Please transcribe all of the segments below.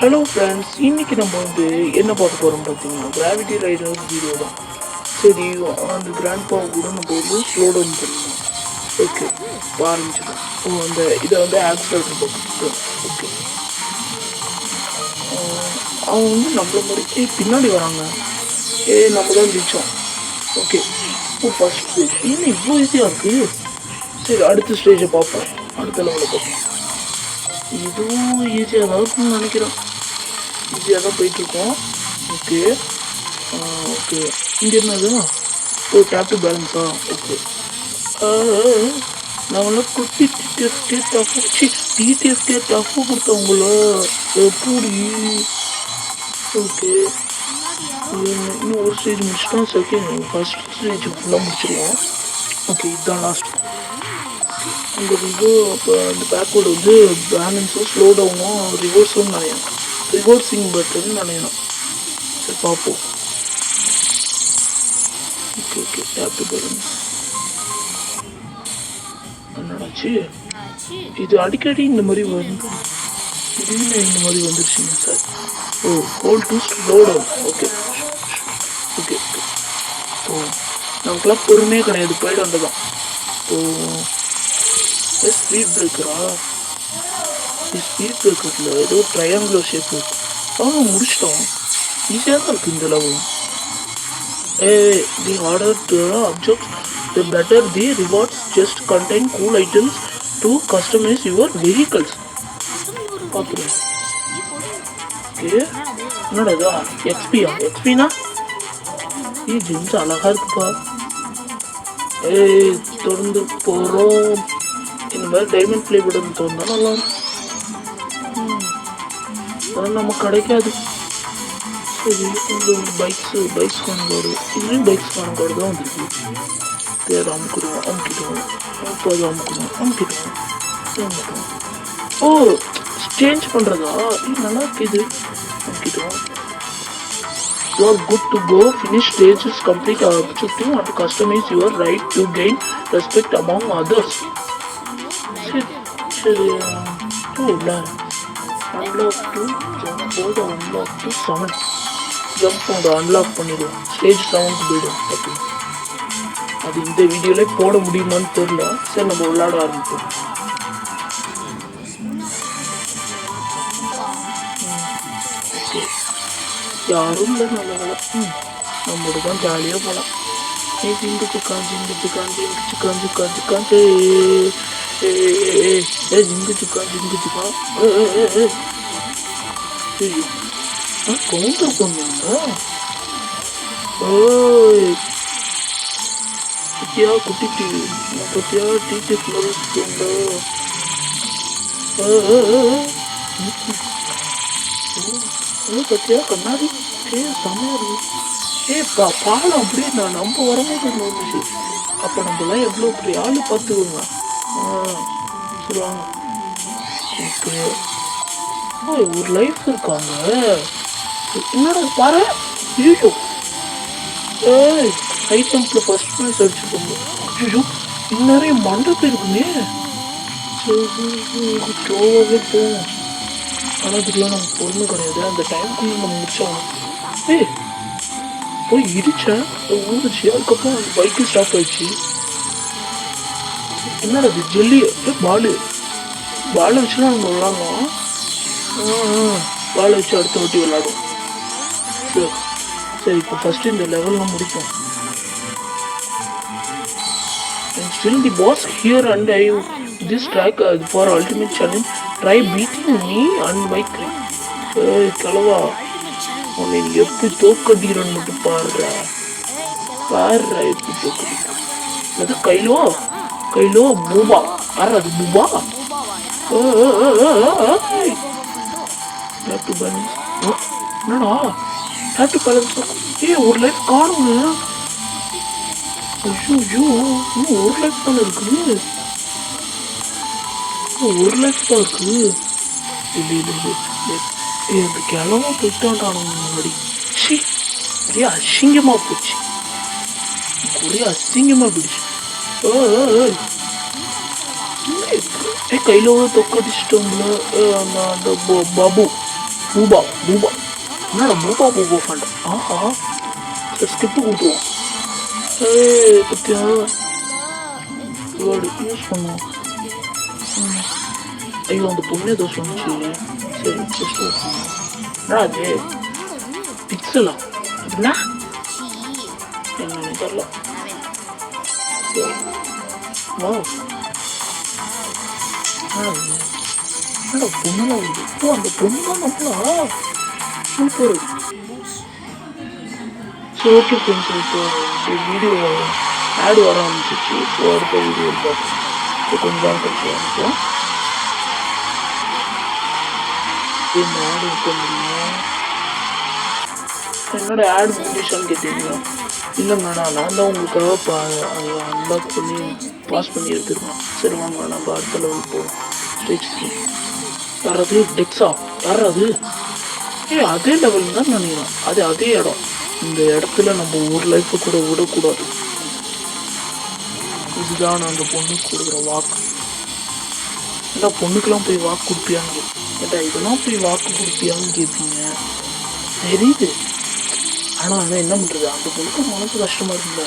Hello friends, இன்னைக்கு நம்ம என்ன பார்க்க போகிறோம் பார்த்தீங்கன்னா கிராவிட்டி ரைடர் வீடியோ தான். சரி, அந்த கிராண்ட் பா கூட நம்ம ஸ்லோ டவுன் பண்ணலாம். ஓகே, ஆரம்பிச்சிடும். அந்த இதை ஆக்சிலேட்டர் போட்டு ஓகே. அவங்க நம்மள மாதிரி பின்னாடி வராங்க. நம்ம தான் ஜெயிச்சோம். ஓகே, ஃபர்ஸ்ட் ஸ்டேஜ் இன்னும் இவ்வளோ ஈஸியாக இருக்குது. சரி, அடுத்த ஸ்டேஜை பார்ப்போம். அடுத்த லெவலில் பார்ப்போம். இதுவும் ஈஸியாக தான் இருக்கும்னு நினைக்கிறேன். ஈஸியாக தான் போயிட்டுருக்கோம். ஓகே ஓகே, இங்கே என்னது? Tape to பேலன்ஸா? ஓகே, நம்மளாம் குட்டி டிடிஎஃப்கே டஃப்பு கொடுத்தவங்கள எப்படி? ஓகே, இன்னும் ஒரு ஸ்டேஜ் முடிச்சிட்டோம். செகண்ட் ஃபர்ஸ்ட் ஸ்டேஜ் ஃபுல்லாக முடிச்சிடுவோம். ஓகே, இதுதான் லாஸ்ட். அந்த அப்போ அந்த பேக்வேர்டு பேலன்ஸும் ஸ்லோ டவுனும் ரிவர்ஸும் நினைக்கிறேன். ரிவர்ஸிங் பட்டன் நினைக்கிறேன். சரி, பார்ப்போம். Okay okay, tap to balance. என்னடாச்சு? இது அடிக்கடி இந்த மாதிரி வந்து திடீர்னு இந்த மாதிரி வந்துருச்சுங்க sir. Hold to slow down. Okay okay okay. நமக்குலாம் பொறுமையே கிடையாது, போயிட்டு வந்ததான். ஸ்பீட் பிரேக்கரா? ஸ்பீட் பிரேக்கரில் ஏதோ ட்ரையாங்குலர் ஷேப் இருக்கு. முடிச்சிட்டோம். ஈஸியாக தான் இருக்குது இந்த level. The harder to object the better the rewards just contain cool items to customise your vehicles. பார்த்துருவேன். ஓகே, என்னடா எக்ஸ்பியா? எக்ஸ்பினா ஜிம்ஸ் அழகாக இருக்குப்பா. தொடர்ந்து போகிறோம். இந்த மாதிரி டைமண்ட் பிளே பட்டன் தோணுதான் நல்லா இருக்கும். அதெல்லாம் நமக்கு கிடைக்காது. சரி, பைக்ஸ் காணக்காடு. இதுலேயும் பைக்ஸ் காணக்காடு தான் வந்துருக்கு. பேர் அமுக்கிடுவோம். அப்போ அது அமுக்கிடுவோம். சேஞ்ச் பண்ணுறதா? நல்லா இருக்குது. அமுக்கிடுவோம். You are good to go. Finish stages, complete objective and customize your right to gain respect among others. சரி, unlock to jump mode, unlock to 7. Jump mode unlock பண்ணிடுவோம். ஸ்டேஜ் 7க்கு போய்டும். ஓகே, அது இந்த வீடியோவில் போட முடியுமான்னு தெரியல. சரி, நம்ம விளையாட ஆரம்பிப்போம். ஓகே, யாரும் இல்லை. நல்ல நம்மளோட தான் ஜாலியாக போகலாம். ஜிங்கு சிக்கான் ஜிங்கு சிக்கான் சரி, கவுண்டர் பண்ணுங்க. பத்தியா குட்டி டிவி? பத்தியா டிடி ஃப்ளோர்ஸ் உண்டோ? பத்தியா கண்ணாடி? செமையா இருக்கு. பாலம் அப்படியே நான் நம்ம வரும்போது வந்துச்சு. அப்போ நம்மளாம் எவ்வளோ பெரிய ஆளு பார்த்துக்கோங்க. சொல்லுவாங்க. ஓகே, ஒரு லைஃப் இருக்காங்க. என்னடா பாரு. ஐயோ, ஐட்டம்ல ஃபர்ஸ்ட் ப்ரைஸ் அடிச்சுக்கோங்க. ஐயோ, நிறைய மண்டபம் இருக்குமே. ஸ்லோவாகவே போவோம். ஆனால் இதுக்கெல்லாம் நமக்கு பொறுமை கிடையாது. அந்த டைமுக்குள்ள நம்ம முடிச்சாகணும். போய் இடிச்சேன், ஊந்துச்சு. அதுக்கப்புறம் அந்த பைக்கு ஸ்டாப் ஆயிடுச்சு. என்னடா அது? ஜெல்லி பாலை வச்சுலாம் நம்ம விளாடணும். பாலை வச்சு அடுத்த வாட்டி விளாடுவோம். சரி, இப்போ ஃபர்ஸ்ட் இந்த லெவல்லாம் முடிப்போம். Still the boss here and I this track for ultimate challenge. Try beating me and my crew. கலவா, உன்னை நீ எப்படி தோக்கடிக்கிறன்னு மட்டும் பாடுறா எப்படி தோக்கடிக்கிற. அது கைலோ பூபா. யார் அது? பூபா. Tape to balance. என்னடா டேப் டு பேலன்ஸ்? ஒரு லைஃப் காணுங்க. ஐயோ, இன்னும் ஒரு லைஃப் தானே இருக்குது. ஒரு லைஃப் தான் இருக்குது. இல்லை, இந்த கிழவா போயிட்டான்டானுங்க முன்னாடி. ஒரே அசிங்கமாக போச்சு. போயிடுச்சு. கையில் தொக்கடிச்சிட்டோம்ல அந்த பாபு. பூபா பூபா என்னடா பூபா பூபா ஃபண்ட் ஆஹா ஸ்கிப்பு கொடுத்துருவோம் பத்தியா வேர்டு யூஸ் பண்ணுவோம் ஐயோ அந்த பொண்ணு ஏதோ சொன்னிச்சு சரி ஜஸ்ட் என்னடா அது பிக்சலா அப்படின்னா என்னன்னு தெரியல வா என்னடா பொண்ணுலாம் வந்து இப்போ அந்த பொண்ணு தான் நம்மளா சூப்பர் சரி ஓகே ஃப்ரெண்ட்ஸ் இப்போ வீடியோ ஆட் வர ஆரம்பிச்சிச்சு ஸோ அடுத்த வீடியோ பார்ப்போம் கொஞ்சம் நேரம் கழிச்சு ஆரம்பிப்போம் இந்த ஆடு இருக்க முடியும் என்னோட ஆடு முடிச்சான்னு கேட்டீங்களா இல்லைங்க நான் தான் உங்களுக்காக அன்லாக் பண்ணி பாஸ் பண்ணி எடுத்துருக்கேன் சரி வாங்க நம்ம அடுத்த லெவல் போவோம் ஸ்டேஜ் 3 யாராவது டெக்ஸா யாராவது அதே லெவல் தான் நினைக்கிறேன் அதே இடம் இந்த இடத்துல நம்ம ஒரு லைஃப்பை கூட விடக்கூடாது இதுதான் அந்த பொண்ணுக்கு கொடுக்குற வாக்கு ஏன்னா பொண்ணுக்கெல்லாம் போய் வாக்கு கொடுப்பியான்னு ஏட்டா இதெல்லாம் போய் வாக்கு கொடுப்பியான்னு கேட்பீங்க தெரியுது ஆனால் அதான் என்ன பண்ணுறது அந்த பொண்ணுக்கு மனசு கஷ்டமாக இருக்குல்ல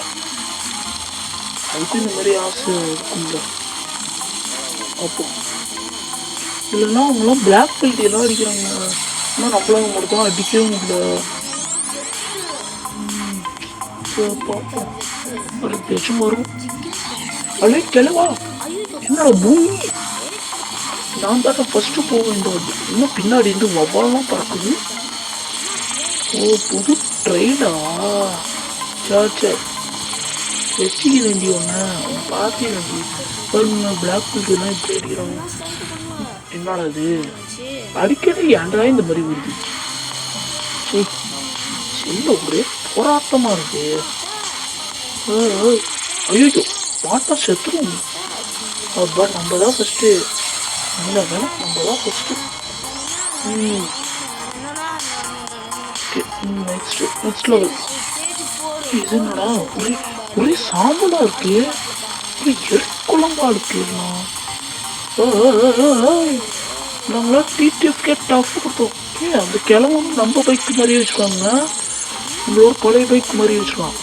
அதுக்கும் இந்த மாதிரி ஆசை இருக்கும்ல அப்போ இல்லைன்னா அவங்களாம் பிளாக் பெல்ட் எல்லாம் அடிக்கிறாங்க ஆனால் நம்மளால மட்டும் தான் அடிக்கவே முடியல பார்ப்போம் ஒரு பேச்சும் வரும் அலே கிளவா என்னோட பூமி நான் தானே ஃபர்ஸ்ட் போக வேண்டும் இன்னும் பின்னாடி இருந்து வவ்வாலாம் பறக்குது ஓ புது ட்ரெயினா சரி வச்சுக்க வேண்டிய ஒன்று பார்த்து வேண்டி பாருங்க பிளாக் பில்ட்லாம் இப்படி அடிக்கிறாங்க என்னடா அது அடிக்கடி ஏன்டா இந்த மாதிரி வருது சின்ன ஒரே போராட்டமாக இருக்கு ஐயோ மாட்டா செத்துரும் அப்பா நம்ம தான் ஃபஸ்ட்டு இல்லை வேணாம் நம்ம தான் ஃபஸ்ட்டு நெக்ஸ்ட் லெவல் இது என்னடா ஒரே சாம்பலா இருக்கு ஒரே எரிக்குழம்பா இருக்கு நம்மளா டிடிஎஃப்கே டஃப் கொடுத்தோம் அந்த கிழமை நம்ம பைக் மாதிரி வச்சுக்காங்க நம்மளோட பழைய பைக் மாதிரி வச்சுக்கலாம்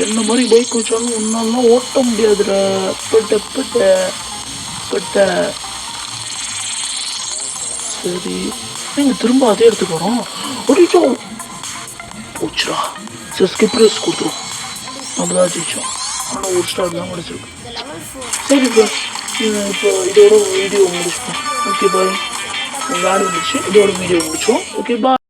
என்ன மாதிரி பைக் வச்சாலும் ஒன்னாலாம் ஓட்ட முடியாதுடா பட்ட சரி நீங்கள் திரும்ப அதே இடத்துக்கு வரோம் ஓடிட்டோம் போச்சுடா சரி ஸ்கிப் ரேஸ் கொடுத்துரும் நம்ம தான் ஜெயிச்சோம் ஆனால் ஒரு ஸ்டார் தான் முடிச்சிருக்கு சரி ப்ரோ இப்போ இதோட வீடியோ முடிச்சுப்போம் ஓகே பாய் உங்கள் ஆடு முடிச்சு இதோட வீடியோ முடிச்சோம் ஓகே பாய்